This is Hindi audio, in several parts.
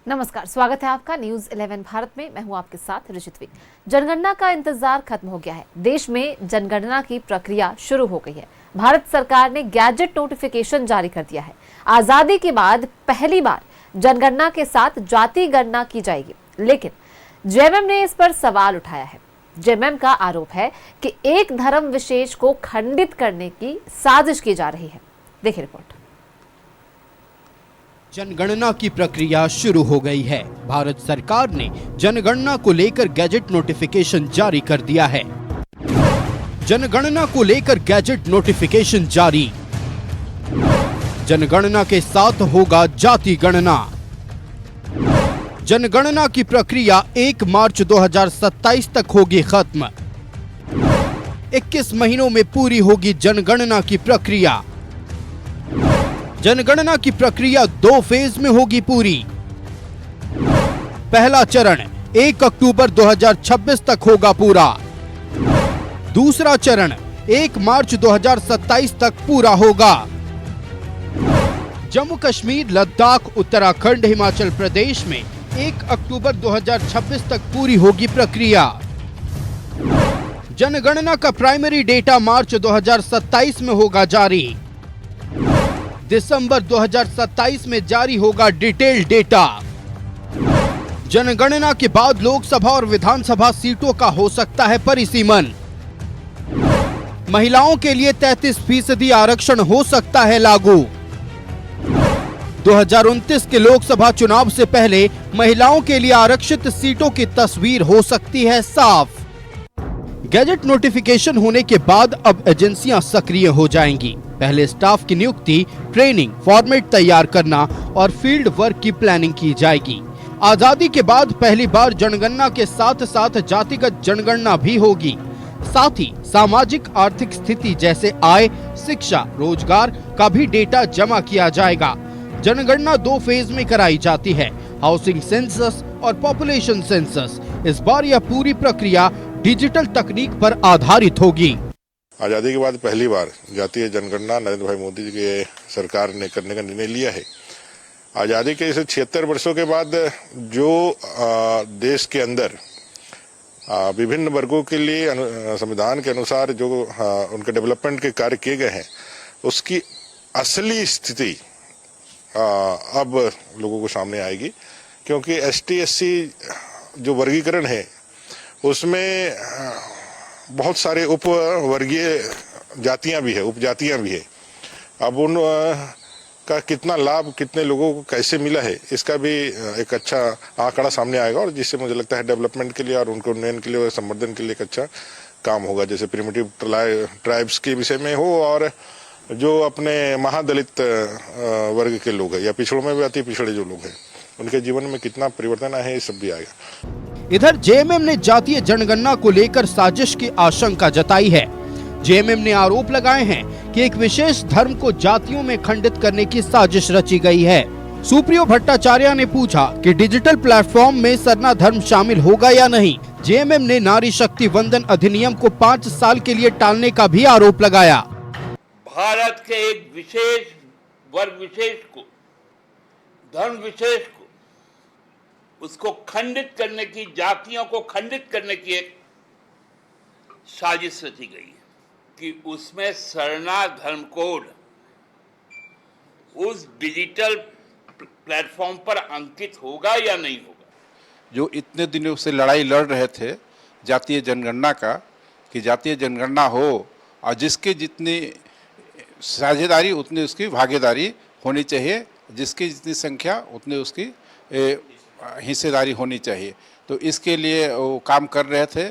नमस्कार, स्वागत है आपका न्यूज 11 भारत में। मैं हूं आपके साथ ऋषित्वी। जनगणना का इंतजार खत्म हो गया है। देश में जनगणना की प्रक्रिया शुरू हो गई है। भारत सरकार ने गैजेट नोटिफिकेशन जारी कर दिया है। आजादी के बाद पहली बार जनगणना के साथ जाति गणना की जाएगी, लेकिन जेएमएम ने इस पर सवाल उठाया है। जेएमएम का आरोप है कि एक धर्म विशेष को खंडित करने की साजिश की जा रही है। देखिए रिपोर्ट। जनगणना की प्रक्रिया शुरू हो गई है। भारत सरकार ने जनगणना को लेकर गैजेट नोटिफिकेशन जारी कर दिया है। जनगणना को लेकर गैजेट नोटिफिकेशन जारी। जनगणना के साथ होगा जाति गणना। जनगणना की प्रक्रिया 1 मार्च 2027 तक होगी खत्म। 21 महीनों में पूरी होगी जनगणना की प्रक्रिया। जनगणना की प्रक्रिया 2 फेज में होगी पूरी। पहला चरण 1 अक्टूबर 2026 तक होगा पूरा। दूसरा चरण 1 मार्च 2027 तक पूरा होगा। जम्मू कश्मीर, लद्दाख, उत्तराखंड, हिमाचल प्रदेश में 1 अक्टूबर 2026 तक पूरी होगी प्रक्रिया। जनगणना का प्राइमरी डेटा मार्च 2027 में होगा जारी। दिसंबर 2027 में जारी होगा डिटेल डेटा। जनगणना के बाद लोकसभा और विधानसभा सीटों का हो सकता है परिसीमन। महिलाओं के लिए 33% आरक्षण हो सकता है लागू। 2029 के लोकसभा चुनाव से पहले महिलाओं के लिए आरक्षित सीटों की तस्वीर हो सकती है साफ। गैजेट नोटिफिकेशन होने के बाद अब एजेंसियां सक्रिय हो जाएंगी। पहले स्टाफ की नियुक्ति, ट्रेनिंग, फॉर्मेट तैयार करना और फील्ड वर्क की प्लानिंग की जाएगी। आजादी के बाद पहली बार जनगणना के साथ साथ जातिगत जनगणना भी होगी। साथ ही सामाजिक आर्थिक स्थिति जैसे आय, शिक्षा, रोजगार का भी डेटा जमा किया जाएगा। जनगणना 2 फेज में कराई जाती है, हाउसिंग सेंसस और पॉपुलेशन सेंसस। इस बार यह पूरी प्रक्रिया डिजिटल तकनीक पर आधारित होगी। आज़ादी के बाद पहली बार जातीय जनगणना नरेंद्र भाई मोदी जी की सरकार ने करने का निर्णय लिया है। आज़ादी के इस 76 वर्षों के बाद जो देश के अंदर विभिन्न वर्गों के लिए संविधान के अनुसार जो उनके डेवलपमेंट के कार्य किए गए हैं, उसकी असली स्थिति अब लोगों को सामने आएगी। क्योंकि ST/SC जो वर्गीकरण है उसमें बहुत सारे उपवर्गीय जातियां भी है, उपजातियां भी है। अब उन का कितना लाभ कितने लोगों को कैसे मिला है, इसका भी एक अच्छा आंकड़ा सामने आएगा, और जिससे मुझे लगता है डेवलपमेंट के लिए और उनके उन्नयन के लिए और संवर्धन के लिए एक अच्छा काम होगा। जैसे प्रिमिटिव ट्राइब्स के विषय में हो, और जो अपने महादलित वर्ग के लोग हैं या पिछड़ों में भी अति पिछड़े जो लोग हैं, उनके जीवन में कितना परिवर्तन है, ये सब भी आएगा। इधर जेएमएम ने जातीय जनगणना को लेकर साजिश की आशंका जताई है। जेएमएम ने आरोप लगाए हैं कि एक विशेष धर्म को जातियों में खंडित करने की साजिश रची गई है। सुप्रियो भट्टाचार्य ने पूछा कि डिजिटल प्लेटफॉर्म में सरना धर्म शामिल होगा या नहीं। जेएमएम ने नारी शक्ति वंदन अधिनियम को 5 साल के लिए टालने का भी आरोप लगाया। भारत के एक विशेष वर्ग विशेष को, धर्म विशेष को, उसको खंडित करने की, जातियों को खंडित करने की एक साजिश रची गई है कि उसमें सरना धर्म कोड उस डिजिटल प्लेटफॉर्म पर अंकित होगा या नहीं होगा। जो इतने दिनों से लड़ाई लड़ रहे थे जातीय जनगणना का, कि जातीय जनगणना हो और जिसकी जितनी साझेदारी उतनी उसकी भागीदारी होनी चाहिए, जिसकी जितनी संख्या उतनी उसकी हिस्सेदारी होनी चाहिए, तो इसके लिए वो काम कर रहे थे।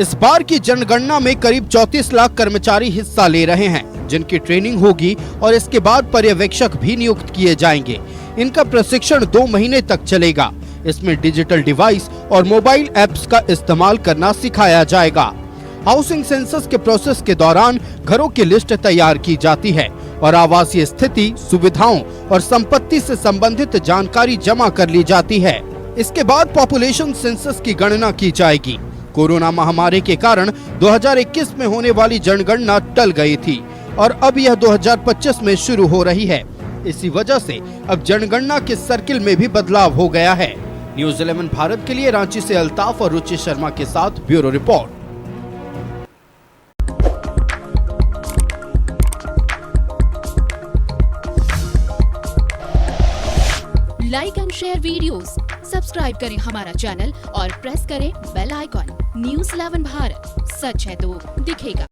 इस बार की जनगणना में करीब 34 लाख कर्मचारी हिस्सा ले रहे हैं, जिनकी ट्रेनिंग होगी और इसके बाद पर्यवेक्षक भी नियुक्त किए जाएंगे। इनका प्रशिक्षण 2 महीने तक चलेगा। इसमें डिजिटल डिवाइस और मोबाइल ऐप्स का इस्तेमाल करना सिखाया जाएगा। हाउसिंग सेंसस के प्रोसेस के दौरान घरों की लिस्ट तैयार की जाती है और आवासीय स्थिति, सुविधाओं और संपत्ति से संबंधित जानकारी जमा कर ली जाती है। इसके बाद पॉपुलेशन सेंसस की गणना की जाएगी। कोरोना महामारी के कारण 2021 में होने वाली जनगणना टल गई थी और अब यह 2025 में शुरू हो रही है। इसी वजह से अब जनगणना के सर्किल में भी बदलाव हो गया है। न्यूज़ 11 भारत के लिए रांची से अल्ताफ और रुचि शर्मा के साथ bureau report. Like and share videos, subscribe करें हमारा चैनल और प्रेस करें बेल आइकॉन। न्यूज़ 11 भारत, सच है तो दिखेगा।